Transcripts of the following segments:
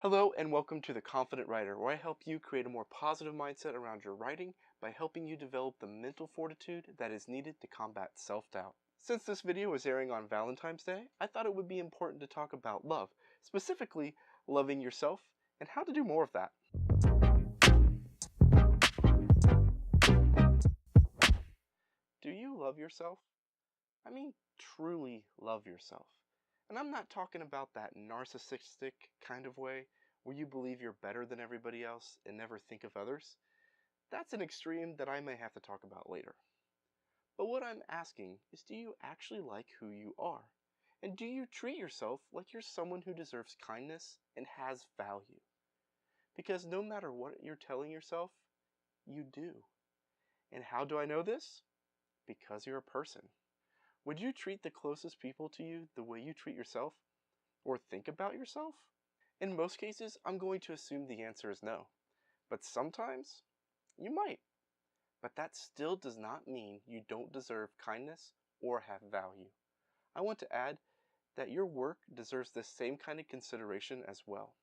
Hello and welcome to The Confident Writer, where I help you create a more positive mindset around your writing by helping you develop the mental fortitude that is needed to combat self-doubt. Since this video is airing on Valentine's Day, I thought it would be important to talk about love, specifically loving yourself and how to do more of that. Do you love yourself? I mean, truly love yourself. And I'm not talking about that narcissistic kind of way where you believe you're better than everybody else and never think of others. That's an extreme that I may have to talk about later. But what I'm asking is, do you actually like who you are? And do you treat yourself like you're someone who deserves kindness and has value? Because no matter what you're telling yourself, you do. And how do I know this? Because you're a person. Would you treat the closest people to you the way you treat yourself? Or think about yourself? In most cases, I'm going to assume the answer is no. But sometimes, you might. But that still does not mean you don't deserve kindness or have value. I want to add that your work deserves the same kind of consideration as well.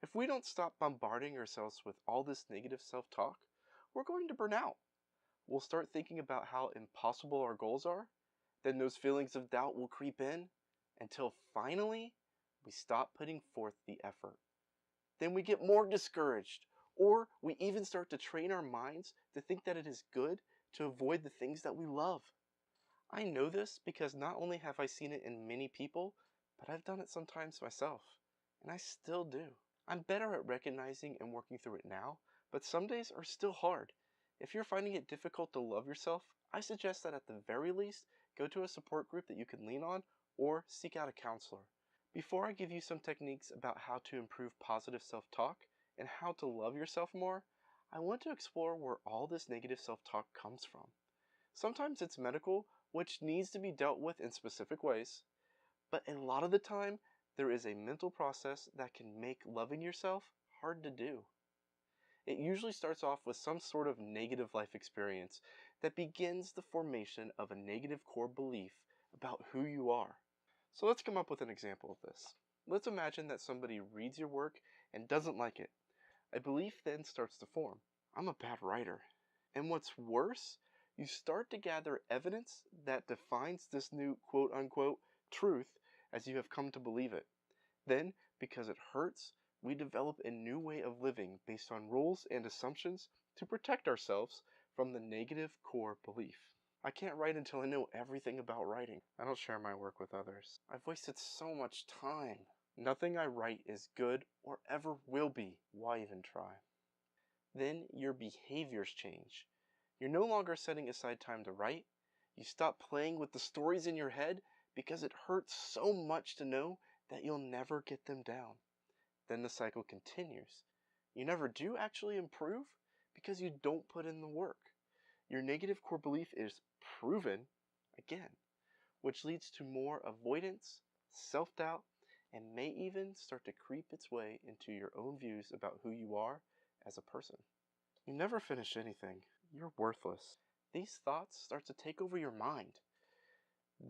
If we don't stop bombarding ourselves with all this negative self-talk, we're going to burn out. We'll start thinking about how impossible our goals are. Then those feelings of doubt will creep in until finally we stop putting forth the effort. Then we get more discouraged, or we even start to train our minds to think that it is good to avoid the things that we love. I know this because not only have I seen it in many people, but I've done it sometimes myself, and I still do. I'm better at recognizing and working through it now, but some days are still hard. If you're finding it difficult to love yourself, I suggest that at the very least, go to a support group that you can lean on or seek out a counselor. Before I give you some techniques about how to improve positive self-talk and how to love yourself more, I want to explore where all this negative self-talk comes from. Sometimes it's medical, which needs to be dealt with in specific ways, but a lot of the time, there is a mental process that can make loving yourself hard to do. It usually starts off with some sort of negative life experience that begins the formation of a negative core belief about who you are. So let's come up with an example of this. Let's imagine that somebody reads your work and doesn't like it. A belief then starts to form. I'm a bad writer. And what's worse, you start to gather evidence that defines this new quote-unquote truth as you have come to believe it. Then, because it hurts, we develop a new way of living based on rules and assumptions to protect ourselves from the negative core belief. I can't write until I know everything about writing. I don't share my work with others. I've wasted so much time. Nothing I write is good or ever will be. Why even try? Then your behaviors change. You're no longer setting aside time to write. You stop playing with the stories in your head because it hurts so much to know that you'll never get them down. Then the cycle continues. You never do actually improve because you don't put in the work. Your negative core belief is proven again, which leads to more avoidance, self-doubt, and may even start to creep its way into your own views about who you are as a person. You never finish anything. You're worthless. These thoughts start to take over your mind.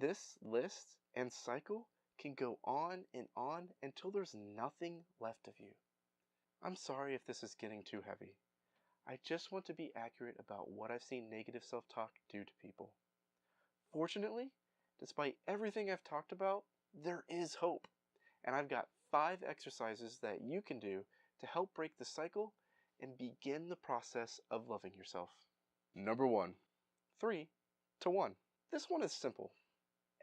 This list and cycle can go on and on until there's nothing left of you. I'm sorry if this is getting too heavy. I just want to be accurate about what I've seen negative self-talk do to people. Fortunately, despite everything I've talked about, there is hope. And I've got 5 exercises that you can do to help break the cycle and begin the process of loving yourself. Number 1. 3 to 1. This one is simple.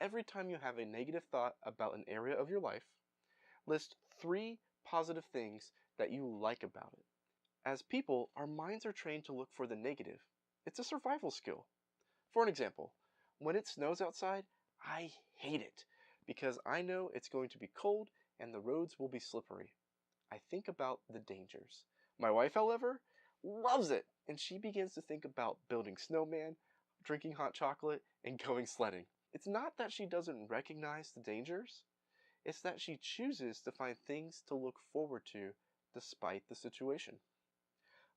Every time you have a negative thought about an area of your life, list 3 positive things that you like about it. As people, our minds are trained to look for the negative. It's a survival skill. For an example, when it snows outside, I hate it because I know it's going to be cold and the roads will be slippery. I think about the dangers. My wife, however, loves it, and she begins to think about building snowman, drinking hot chocolate, and going sledding. It's not that she doesn't recognize the dangers, it's that she chooses to find things to look forward to despite the situation.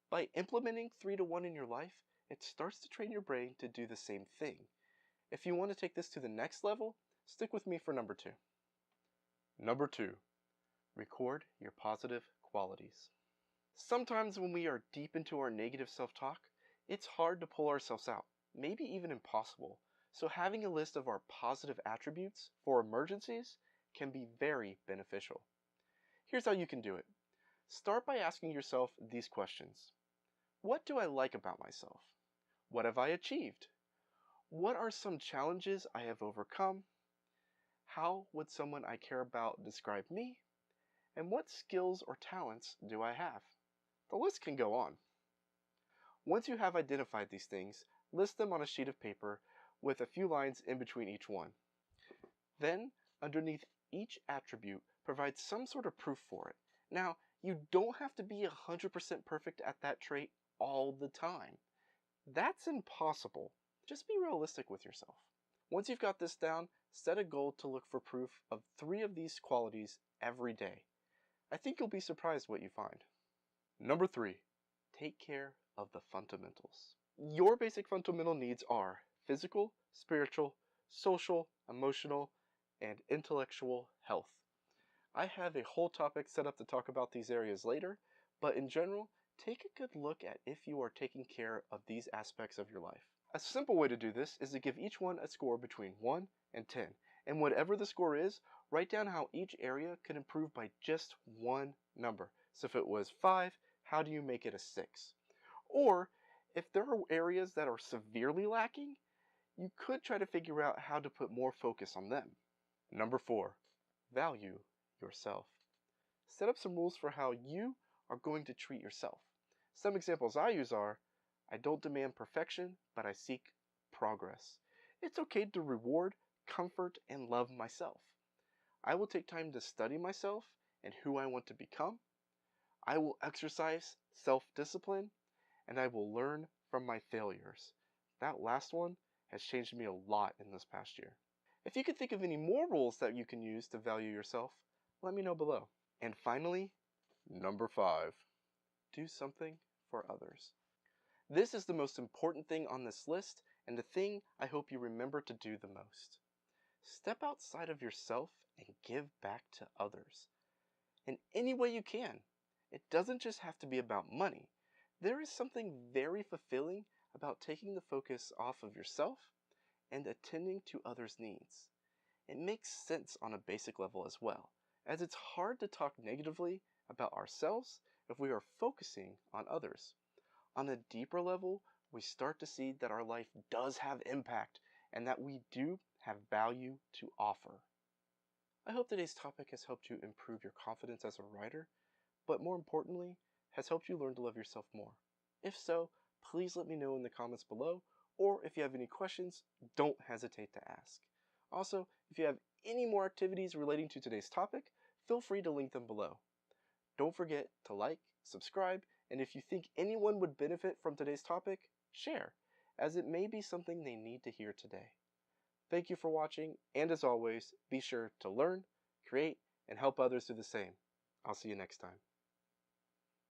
By implementing 3 to 1 in your life, it starts to train your brain to do the same thing. If you want to take this to the next level, stick with me for number 2. Number 2. Record your positive qualities. Sometimes when we are deep into our negative self-talk, it's hard to pull ourselves out, maybe even impossible. So having a list of our positive attributes for emergencies can be very beneficial. Here's how you can do it. Start by asking yourself these questions. What do I like about myself? What have I achieved? What are some challenges I have overcome? How would someone I care about describe me? And what skills or talents do I have? The list can go on. Once you have identified these things, list them on a sheet of paper with a few lines in between each one. Then, underneath each attribute, provide some sort of proof for it. Now, you don't have to be 100% perfect at that trait all the time. That's impossible. Just be realistic with yourself. Once you've got this down, set a goal to look for proof of 3 of these qualities every day. I think you'll be surprised what you find. Number 3, take care of the fundamentals. Your basic fundamental needs are physical, spiritual, social, emotional, and intellectual health. I have a whole topic set up to talk about these areas later, but in general, take a good look at if you are taking care of these aspects of your life. A simple way to do this is to give each one a score between 1 and 10, and whatever the score is, write down how each area could improve by just one number. So if it was 5, how do you make it a 6? Or, if there are areas that are severely lacking, you could try to figure out how to put more focus on them. Number 4, value yourself. Set up some rules for how you are going to treat yourself. Some examples I use are, I don't demand perfection, but I seek progress. It's okay to reward, comfort, and love myself. I will take time to study myself and who I want to become. I will exercise self-discipline, and I will learn from my failures. That last one has changed me a lot in this past year. If you can think of any more rules that you can use to value yourself, let me know below. And finally, number 5, do something for others. This is the most important thing on this list, and the thing I hope you remember to do the most. Step outside of yourself and give back to others. In any way you can. It doesn't just have to be about money. There is something very fulfilling about taking the focus off of yourself and attending to others' needs. It makes sense on a basic level as well, as it's hard to talk negatively about ourselves if we are focusing on others. On a deeper level, we start to see that our life does have impact and that we do have value to offer. I hope today's topic has helped you improve your confidence as a writer, but more importantly, has helped you learn to love yourself more. If so, please let me know in the comments below, or if you have any questions, don't hesitate to ask. Also, if you have any more activities relating to today's topic, feel free to link them below. Don't forget to like, subscribe, and if you think anyone would benefit from today's topic, share, as it may be something they need to hear today. Thank you for watching, and as always, be sure to learn, create, and help others do the same. I'll see you next time.